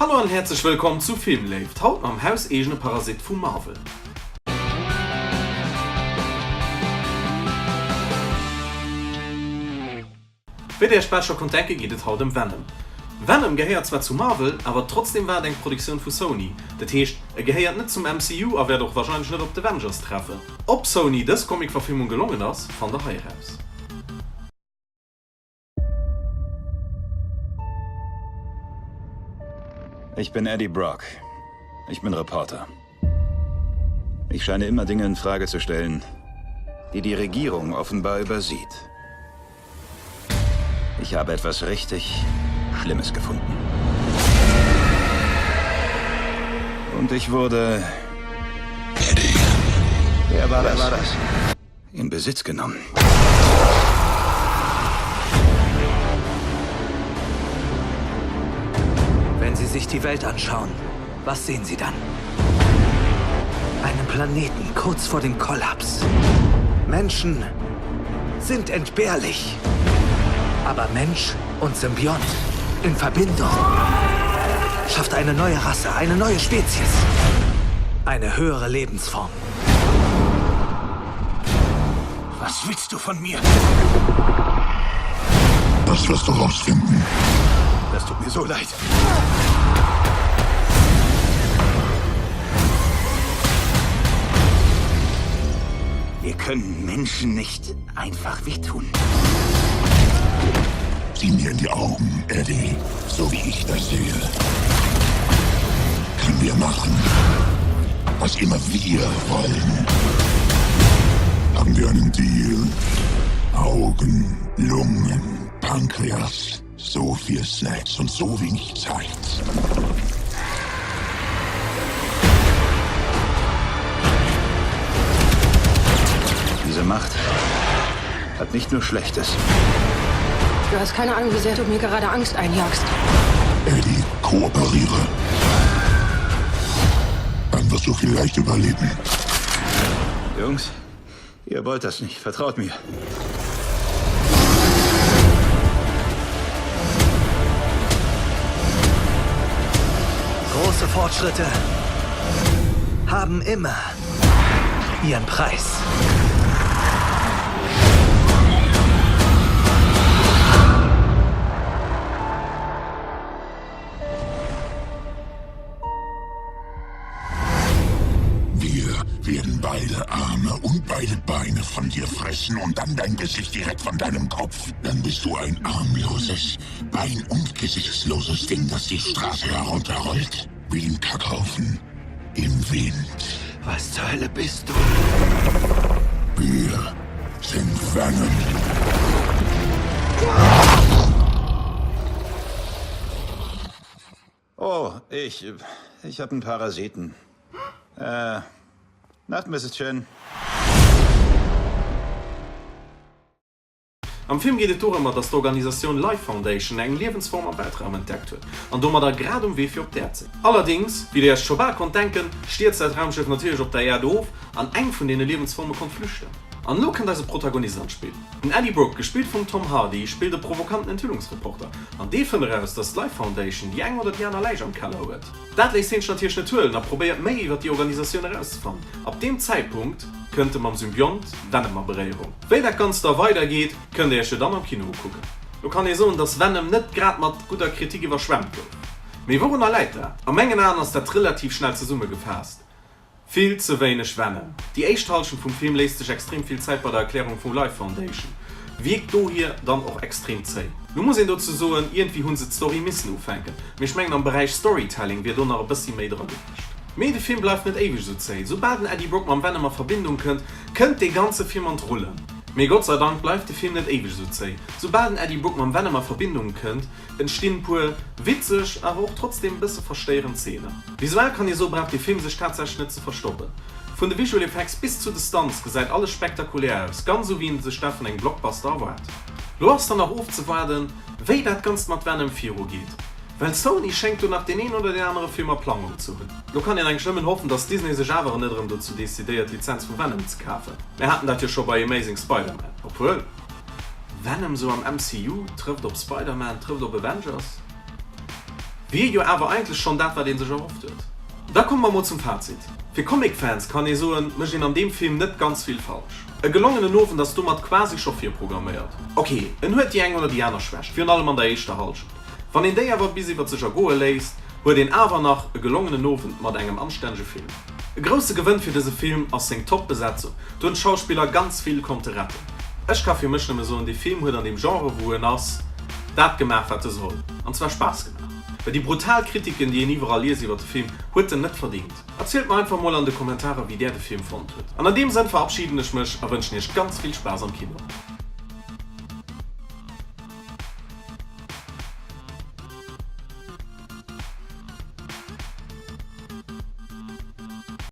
Hallo und herzlich willkommen zu Filmlife, haut am hauseigenen Parasit von Marvel. Für der Special Content geht es heute um Venom. Venom gehört zwar zu Marvel, aber trotzdem war eine Produktion von Sony. Das heißt, gehört nicht zum MCU, aber wird auch wahrscheinlich nicht auf die Avengers treffen. Ob Sony das Comic-Verfilmung gelungen ist, von der Reihe aus. Ich bin Eddie Brock. Ich bin Reporter. Ich scheine immer Dinge in Frage zu stellen, die die Regierung offenbar übersieht. Ich habe etwas richtig Schlimmes gefunden. Und ich wurde... Eddie. Wer war das? In Besitz genommen. Wenn Sie sich die Welt anschauen, was sehen Sie dann? Einen Planeten kurz vor dem Kollaps. Menschen sind entbehrlich. Aber Mensch und Symbiont in Verbindung schafft eine neue Rasse, eine neue Spezies. Eine höhere Lebensform. Was willst du von mir? Das wirst du rausfinden. Das tut mir so leid. Wir können Menschen nicht einfach wehtun. Sieh mir in die Augen, Eddie, so wie ich das sehe. Können wir machen, was immer wir wollen. Haben wir einen Deal? Augen, Lungen, Pankreas, so viel Snacks und so wenig Zeit. Diese Macht hat nicht nur Schlechtes. Du hast keine Ahnung, wie sehr du mir gerade Angst einjagst. Eddie, kooperiere. Dann wirst du vielleicht überleben. Jungs, ihr wollt das nicht. Vertraut mir. Große Fortschritte haben immer ihren Preis. Wir werden beide Arme und beide Beine von dir fressen und dann dein Gesicht direkt von deinem Kopf. Dann bist du ein armloses, bein- und gesichtsloses Ding, das die Straße herunterrollt. Wie ein Kackhaufen im Wind. Was zur Hölle bist du? Wir sind Venom. Oh, ich habe einen Parasiten. Nacht, Mrs. Chen. Am Film geht es darum, dass die Organisation Life Foundation eine Lebensform am Weltraum entdeckt hat. Und da man da gerade um Weg für die Erde sind. Allerdings, wie der schon bald kann denken, steht das Raumschiff natürlich auf der Erde auf, an einen von den Lebensformen kann flüchten. Und nun kann diese Protagonist anspielen. Und Eddie Brock, gespielt von Tom Hardy, spielt den provokanten Enthüllungsreporter. Und die finden heraus, dass die Life Foundation die 100 Jahre Leiche am Keller hat. Das lässt sich natürlich nicht hören, und probiert mehr über die Organisation herauszufinden. Ab dem Zeitpunkt könnte man Symbiont Venom eine Berührung. Wenn das Ganze da weitergeht, könnt ihr schon dann am Kino gucken. Du kannst sagen, dass Venom nicht gerade mit guter Kritik überschwemmt wird. Wir wurden Leute. Am Mengen an ist das relativ schnell zusammengefasst. Viel zu wenig Venom. Die Ersthaltung vom Film lässt sich extrem viel Zeit bei der Erklärung von Life Foundation. Wirkt du hier dann auch extrem zäh. Du musst ihn dazu sagen, irgendwie haben sie die Story müssen aufhängen. Wir schmecken am Bereich Storytelling, wird da noch ein bisschen mehr dran gemischt. Aber der Film bleibt nicht ewig so zäh. Sobald Eddie Brock mit Venom eine Verbindung könnt die ganze Film entrollen. Aber Gott sei Dank bleibt der Film nicht ewig so zäh. Sobald Eddie Brock mit Venom eine Verbindung entstehen ein paar witzig, aber auch trotzdem ein bisschen verstörende Szenen. Visuell kann ihr so braucht der Film sich tatsächlich nicht zu verstoppen. Von den Visual Effects bis zu den Stunts sieht alles spektakulär aus, ganz so wie in der Staffel ein Blockbuster erwartet. Du hast dann auch aufzuwarten, wie das Ganze mit Venom 4 geht. Weil Sony schenkt du nach den einen oder den anderen Film eine Planung zu. Du kannst ja eigentlich schlimmen hoffen, dass Disney sich aber nicht dazu dezidiert, die Lizenz von Venom zu kaufen. Wir hatten das ja schon bei Amazing Spider-Man. Obwohl, Venom so am MCU trifft auf Spider-Man, trifft auf Avengers. wie jo aber eigentlich schon dat war den sich erhofft wird. Da kommen wir mal zum Fazit. Für Comic-Fans kann ich sagen, wir sehen an dem Film nicht ganz viel falsch. Ein gelungener Noven, das du mal quasi schon viel programmiert. Okay, hört die eine oder die andere Schwäche, für allem an der ersten Halbzeit. Wenn in der aber bis über sich go lässt, wird den aber nach ein gelungenen Noven mit einem anständigen Film. Ein großer Gewinn für diesen Film ist seine Top-Besetzung, durch den Schauspieler ganz viel konnte retten. Ich kann für mich nicht mehr so in den Film an dem Genre, wo ist, das gemacht, was er soll. Und zwar Spaß gemacht. Weil die brutalen Kritiken, die ihr überall lesen über den Film, hat er nicht verdient. Erzählt mir einfach mal in den Kommentaren, wie der den Film fand. Und in dem Sinne verabschiede ich mich und wünsche euch ganz viel Spaß am Kino.